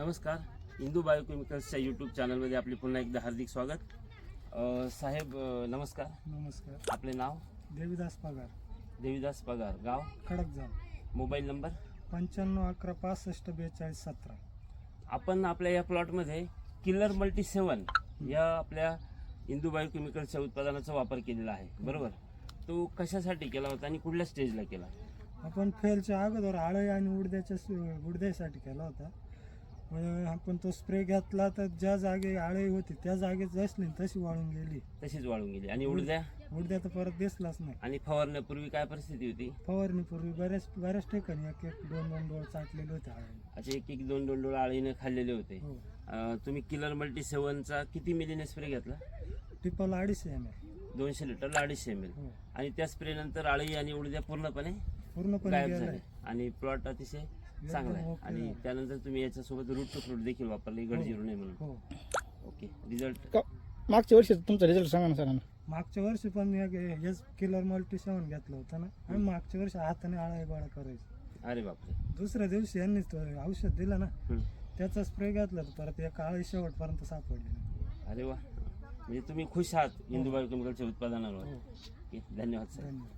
नमस्कार, इंदू बायोकेमिकल्सच्या यूट्यूब चॅनलमध्ये आपले पुन्हा एकदा हार्दिक स्वागत. साहेब नमस्कार. नमस्कार. आपले नाव? देवीदास पगार. देवीदास पगार, गाव? खडकजाम. Mobile number? 9511654217. आपण आपल्या या प्लॉटमध्ये किलर मल्टी 7 या आपल्या इंदू बायोकेमिकल्सच्या उत्पादनाचा वापर केलेला आहे, बरोबर? तो कशासाठी केला होता आणि कुठल्या स्टेजला केला? आपण फेलच्या अगोदर आळी आणि उडद्यासाठी केला होता. आपण तो स्प्रे घेतला तर ज्या जागे आळी होती त्या जागेत असली तशी वाळून गेली. तशीच वाळून गेली. आणि उडद्या तर परत दिसलाच नाही. आणि फवारण्यापूर्वी काय परिस्थिती होती? फवारणीपूर्वी बऱ्याच ठिकाणी एक दोन डोळ चाटलेले होते आळी. अच्छा, एक दोन डोळा आळीने खाल्लेले होते. हो. तुम्ही किलर मल्टी 7चा किती मिलीने स्प्रे घेतला? Triple 250 ml. 200 लिटरला 250 ml. हो. आणि त्या स्प्रे नंतर आळी आणि उडद्या पूर्णपणे गायब गेलाय. झाले आणि प्लॉट अतिशय चांगला आहे. आणि त्यानंतर तुम्ही याच्यासोबत रूट टू फ्रूट देखील वापरले, गडजिरू नये म्हणून. हो. Okay, result? मागच्या वर्षी तुमचा रिझल्ट सांगा ना सरांना. मागच्या वर्षी पण मी हेच किलर मल्टी 7 घेतलं होतं ना, आणि मागच्या वर्षी हाताने आळा गोळा करायची. अरे बापरे. दुसऱ्या दिवशी यांनी औषध दिलं ना, हम्म. त्याचा स्प्रे घातला तर परत एक आळी शेवटपर्यंत सापडली नाही. अरे वा, म्हणजे तुम्ही खुश आहात इंदू बायोकेमिकलच्या उत्पादनावर. हो. ओके, धन्यवाद सर. धन्यवाद.